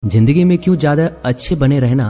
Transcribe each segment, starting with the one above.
जिंदगी में क्यों ज्यादा अच्छे बने रहना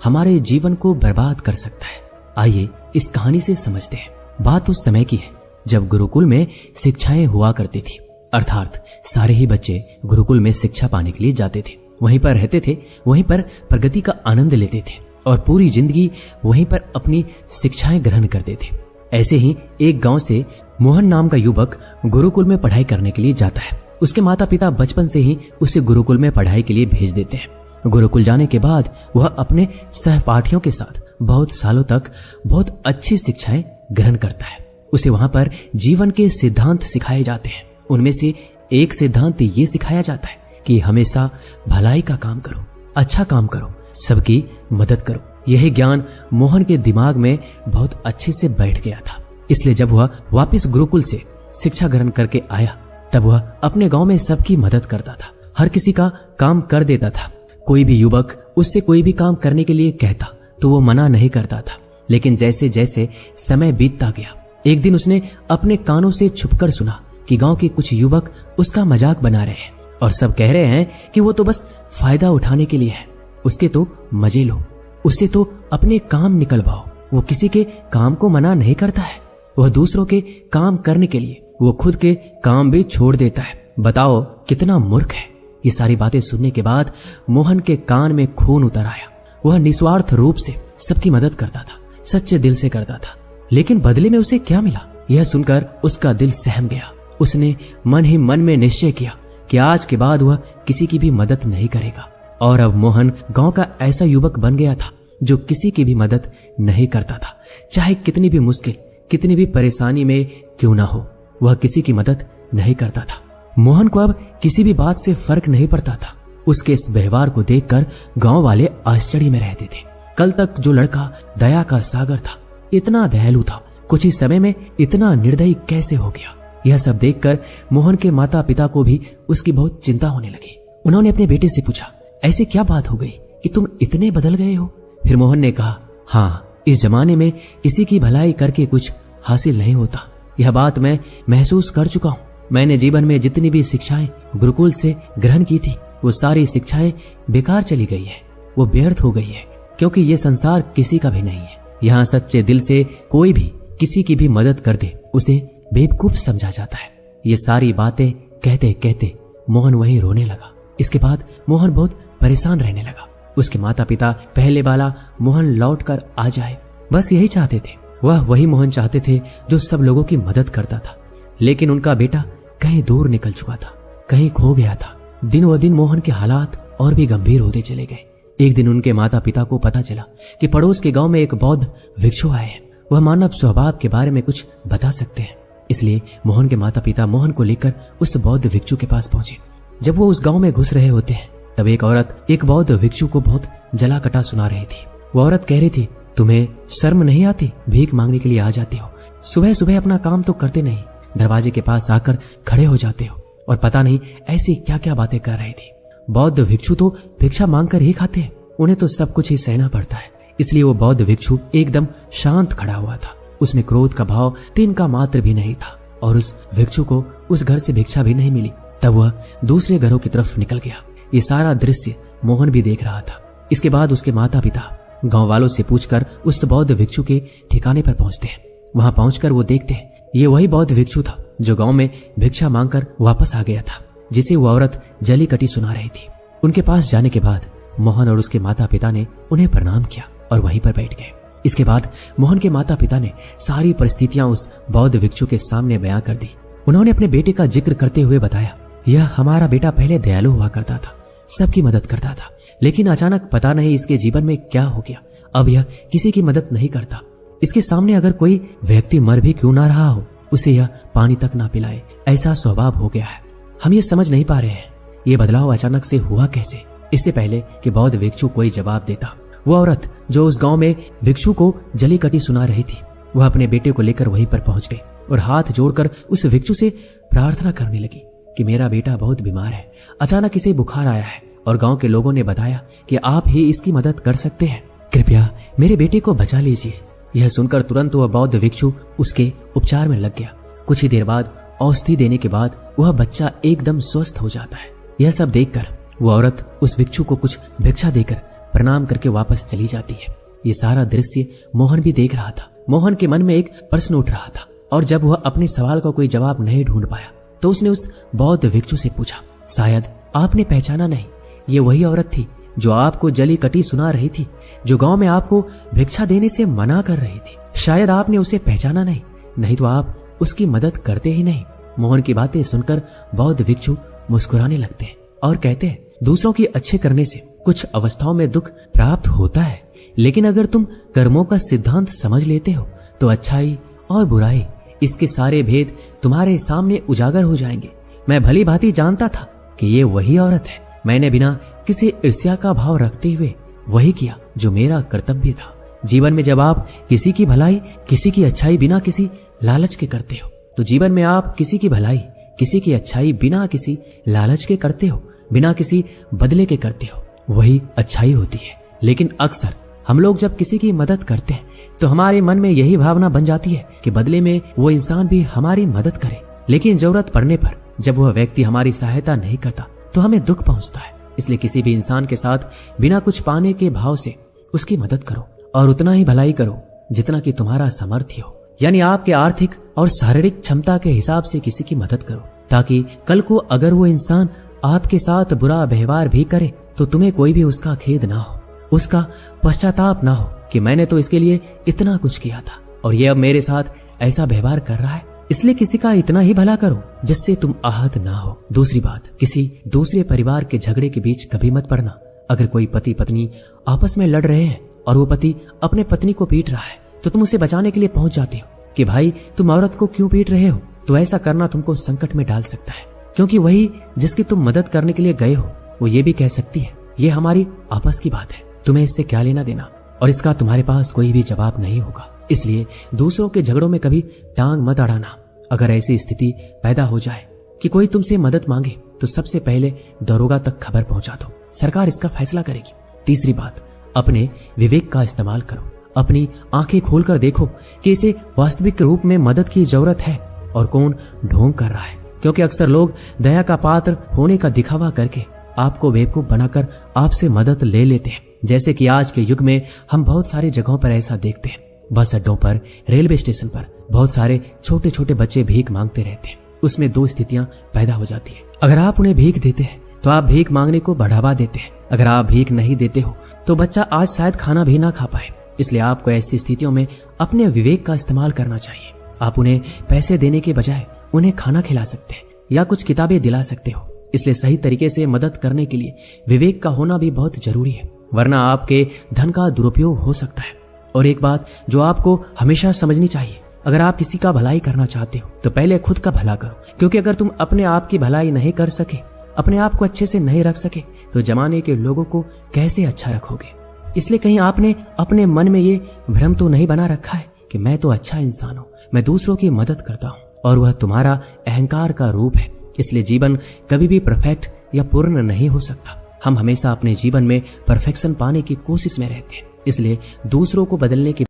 हमारे जीवन को बर्बाद कर सकता है। आइए इस कहानी से समझते हैं। बात उस समय की है जब गुरुकुल में शिक्षाएं हुआ करती थी, अर्थात सारे ही बच्चे गुरुकुल में शिक्षा पाने के लिए जाते थे, वहीं पर रहते थे, वहीं पर प्रगति का आनंद लेते थे और पूरी जिंदगी वहीं पर अपनी शिक्षाएं ग्रहण करते थे। ऐसे ही एक गांव से मोहन नाम का युवक गुरुकुल में पढ़ाई करने के लिए जाता है। उसके माता पिता बचपन से ही उसे गुरुकुल में पढ़ाई के लिए भेज देते हैं। गुरुकुल जाने के बाद वह अपने सहपाठियों के साथ बहुत सालों तक बहुत अच्छी शिक्षाएं ग्रहण करता है। उसे वहां पर जीवन के सिद्धांत सिखाए जाते हैं। उनमें से एक सिद्धांत ये सिखाया जाता है कि हमेशा भलाई का काम करो, अच्छा काम करो, सबकी मदद करो। यही ज्ञान मोहन के दिमाग में बहुत अच्छे से बैठ गया था। इसलिए जब वह वापस गुरुकुल से शिक्षा ग्रहण करके आया तब वह अपने गांव में सबकी मदद करता था, हर किसी का काम कर देता था। कोई भी युवक उससे कोई भी काम करने के लिए कहता तो वो मना नहीं करता था। लेकिन जैसे जैसे समय बीतता गया, एक दिन उसने अपने कानों से छुपकर सुना कि गांव के कुछ युवक उसका मजाक बना रहे हैं और सब कह रहे हैं कि वो तो बस फायदा उठाने के लिए है, उसके तो मजे लो, उससे तो अपने काम निकलवाओ। वो किसी के काम को मना नहीं करता है, वह दूसरों के काम करने के लिए वो खुद के काम भी छोड़ देता है। बताओ कितना मूर्ख है। ये सारी बातें सुनने के बाद मोहन के कान में खून उतर आया। वह निस्वार्थ रूप से सबकी मदद करता था, सच्चे दिल से करता था, लेकिन बदले में उसे क्या मिला यह सुनकर उसका दिल सहम गया। उसने मन ही मन में निश्चय किया कि आज के बाद वह किसी की भी मदद नहीं करेगा। और अब मोहन गांव का ऐसा युवक बन गया था जो किसी की भी मदद नहीं करता था, चाहे कितनी भी मुश्किल, कितनी भी परेशानी में क्यों ना हो, वह किसी की मदद नहीं करता था। मोहन को अब किसी भी बात से फर्क नहीं पड़ता था। उसके इस व्यवहार को देखकर गांव वाले आश्चर्य में रहते थे। कल तक जो लड़का दया का सागर था, इतना दयालु था, कुछ ही समय में इतना निर्दयी कैसे हो गया। यह सब देखकर मोहन के माता पिता को भी उसकी बहुत चिंता होने लगी। उन्होंने अपने बेटे से पूछा, ऐसी क्या बात हो गई कि तुम इतने बदल गए हो? फिर मोहन ने कहा, हाँ, इस जमाने में किसी की भलाई करके कुछ हासिल नहीं होता। यह बात मैं महसूस कर चुका हूँ। मैंने जीवन में जितनी भी शिक्षाएं गुरुकुल से ग्रहण की थी, वो सारी शिक्षाएं बेकार चली गई है, वो व्यर्थ हो गई है, क्योंकि ये संसार किसी का भी नहीं है। यहाँ सच्चे दिल से कोई भी किसी की भी मदद कर दे उसे बेवकूफ समझा जाता है। ये सारी बातें कहते कहते मोहन वहीं रोने लगा। इसके बाद मोहन बहुत परेशान रहने लगा। उसके माता पिता पहले वाला मोहन लौट कर आ जाए, बस यही चाहते थे। वह वही मोहन चाहते थे जो सब लोगों की मदद करता था। लेकिन उनका बेटा कहीं दूर निकल चुका था, कहीं खो गया था। दिन व दिन मोहन के हालात और भी गंभीर होते चले गए। एक दिन उनके माता पिता को पता चला कि पड़ोस के गांव में एक बौद्ध भिक्षु आए हैं। वह मानव स्वभाव के बारे में कुछ बता सकते हैं। इसलिए मोहन के माता पिता मोहन को लेकर उस बौद्ध भिक्षु के पास पहुंचे। जब वो उस गांव में घुस रहे होते हैं तब एक औरत एक बौद्ध भिक्षु को बहुत जला कटा सुना रही थी। वो औरत कह रही थी, तुम्हें शर्म नहीं आती? भीख मांगने के लिए आ जाते हो, सुबह सुबह अपना काम तो करते नहीं, दरवाजे के पास आकर खड़े हो जाते हो और पता नहीं ऐसी क्या क्या बातें कर रही थी। बौद्ध भिक्षु तो भिक्षा मांगकर ही खाते हैं, उन्हें तो सब कुछ ही सहना पड़ता है। इसलिए वो बौद्ध भिक्षु एकदम शांत खड़ा हुआ था। उसमें क्रोध का भाव तिनका मात्र भी नहीं था और उस भिक्षु को उस घर से भिक्षा भी नहीं मिली। तब वह दूसरे घरों की तरफ निकल गया। ये सारा दृश्य मोहन भी देख रहा था। इसके बाद उसके माता पिता गांव वालों से पूछकर उस बौद्ध भिक्षु के ठिकाने पर पहुंचते हैं। वहां पहुंचकर वो देखते हैं ये वही बौद्ध भिक्षु था जो गांव में भिक्षा मांगकर वापस आ गया था, जिसे वो औरत जली कटी सुना रही थी। उनके पास जाने के बाद मोहन और उसके माता पिता ने उन्हें प्रणाम किया और वहीं पर बैठ गए। इसके बाद मोहन के माता पिता ने सारी परिस्थितियां उस बौद्ध भिक्षु के सामने बयां कर दी। उन्होंने अपने बेटे का जिक्र करते हुए बताया, यह हमारा बेटा पहले दयालु हुआ करता था, सबकी मदद करता था, लेकिन अचानक पता नहीं इसके जीवन में क्या हो गया। अब यह किसी की मदद नहीं करता। इसके सामने अगर कोई व्यक्ति मर भी क्यों ना रहा हो, उसे यह पानी तक ना पिलाए, ऐसा स्वभाव हो गया है। हम ये समझ नहीं पा रहे हैं ये बदलाव अचानक से हुआ कैसे। इससे पहले कि बौद्ध भिक्षु कोई जवाब देता, वो औरत जो उस गांव में भिक्षु को जली कटी सुना रही थी, वह अपने बेटे को लेकर वहीं पर पहुंच गई और हाथ जोड़कर उस भिक्षु से प्रार्थना करने लगी कि मेरा बेटा बहुत बीमार है, अचानक इसे बुखार आया है और गांव के लोगों ने बताया कि आप ही इसकी मदद कर सकते हैं, कृपया मेरे बेटे को बचा लीजिए। यह सुनकर तुरंत वह बौद्ध भिक्षु उसके उपचार में लग गया। कुछ ही देर बाद औषधि देने के बाद वह बच्चा एकदम स्वस्थ हो जाता है। यह सब देखकर वो औरत उस भिक्षु को कुछ भिक्षा देकर प्रणाम करके वापस चली जाती है। ये सारा दृश्य मोहन भी देख रहा था। मोहन के मन में एक प्रश्न उठ रहा था और जब वह अपने सवाल का कोई जवाब नहीं ढूंढ पाया तो उसने उस बौद्ध भिक्षु से पूछा, शायद आपने पहचाना नहीं, ये वही औरत थी जो आपको जली कटी सुना रही थी, जो गांव में आपको भिक्षा देने से मना कर रही थी। शायद आपने उसे पहचाना नहीं तो आप उसकी मदद करते ही नहीं। मोहन की बातें सुनकर बौद्ध भिक्षु मुस्कुराने लगते हैं और कहते हैं, दूसरों की अच्छे करने से कुछ अवस्थाओं में दुख प्राप्त होता है, लेकिन अगर तुम कर्मों का सिद्धांत समझ लेते हो तो अच्छाई और बुराई, इसके सारे भेद तुम्हारे सामने उजागर हो जाएंगे। मैं भली भांति जानता था कि ये वही औरत है। मैंने बिना किसी ईर्ष्या का भाव रखते हुए वही किया जो मेरा कर्तव्य था। जीवन में जब आप किसी की भलाई, किसी की अच्छाई बिना किसी लालच के करते हो, तो जीवन में आप किसी की भलाई, किसी की अच्छाई बिना किसी लालच के करते हो, बिना किसी बदले के करते हो, वही अच्छाई होती है। लेकिन अक्सर हम लोग जब किसी की मदद करते हैं तो हमारे मन में यही भावना बन जाती है कि बदले में वो इंसान भी हमारी मदद करे। लेकिन जरूरत पड़ने पर जब वह व्यक्ति हमारी सहायता नहीं करता तो हमें दुख पहुंचता है। इसलिए किसी भी इंसान के साथ बिना कुछ पाने के भाव से उसकी मदद करो और उतना ही भलाई करो जितना कि तुम्हारा सामर्थ्य हो, यानी आपके आर्थिक और शारीरिक क्षमता के हिसाब से किसी की मदद करो, ताकि कल को अगर वो इंसान आपके साथ बुरा व्यवहार भी करे तो तुम्हें कोई भी उसका खेद ना हो, उसका पश्चाताप ना हो कि मैंने तो इसके लिए इतना कुछ किया था और ये अब मेरे साथ ऐसा व्यवहार कर रहा है। इसलिए किसी का इतना ही भला करो जिससे तुम आहत ना हो। दूसरी बात, किसी दूसरे परिवार के झगड़े के बीच कभी मत पड़ना। अगर कोई पति पत्नी आपस में लड़ रहे हैं और वो पति अपने पत्नी को पीट रहा है तो तुम उसे बचाने के लिए पहुंच जाते हो कि भाई तुम औरत को क्यों पीट रहे हो। तो ऐसा करना तुमको संकट में डाल सकता है, क्योंकि वही जिसकी तुम मदद करने के लिए गए हो वो ये भी कह सकती है, ये हमारी आपस की बात है, तुम्हें इससे क्या लेना देना, और इसका तुम्हारे पास कोई भी जवाब नहीं होगा। इसलिए दूसरों के झगड़ों में कभी टांग मत अड़ाना। अगर ऐसी स्थिति पैदा हो जाए कि कोई तुमसे मदद मांगे तो सबसे पहले दरोगा तक खबर पहुंचा दो, सरकार इसका फैसला करेगी। तीसरी बात, अपने विवेक का इस्तेमाल करो। अपनी आंखें खोलकर देखो कि इसे वास्तविक रूप में मदद की जरूरत है और कौन ढोंग कर रहा है, क्योंकि अक्सर लोग दया का पात्र होने का दिखावा करके आपको बेवकूफ बनाकर आपसे मदद ले लेते हैं। जैसे कि आज के युग में हम बहुत सारी जगहों पर ऐसा देखते हैं। बस अड्डों पर, रेलवे स्टेशन पर बहुत सारे छोटे छोटे बच्चे भीख मांगते रहते हैं। उसमें दो स्थितियां पैदा हो जाती है। अगर आप उन्हें भीख देते हैं तो आप भीख मांगने को बढ़ावा देते हैं। अगर आप भीख नहीं देते हो तो बच्चा आज शायद खाना भी ना खा पाए। इसलिए आपको ऐसी स्थितियों में अपने विवेक का इस्तेमाल करना चाहिए। आप उन्हें पैसे देने के बजाय उन्हें खाना खिला सकते हैं या कुछ किताबें दिला सकते हो। इसलिए सही तरीके से मदद करने के लिए विवेक का होना भी बहुत जरूरी है, वरना आपके धन का दुरुपयोग हो सकता है। और एक बात जो आपको हमेशा समझनी चाहिए, अगर आप किसी का भलाई करना चाहते हो तो पहले खुद का भला करो, क्योंकि अगर तुम अपने आप की भलाई नहीं कर सके, अपने आप को अच्छे से नहीं रख सके, तो जमाने के लोगों को कैसे अच्छा रखोगे। इसलिए कहीं आपने अपने मन में ये भ्रम तो नहीं बना रखा है कि मैं तो अच्छा इंसान हूं, मैं दूसरों की मदद करता हूं, और वह तुम्हारा अहंकार का रूप है। इसलिए जीवन कभी भी परफेक्ट या पूर्ण नहीं हो सकता। हम हमेशा अपने जीवन में परफेक्शन पाने की कोशिश में रहते हैं। इसलिए दूसरों को बदलने की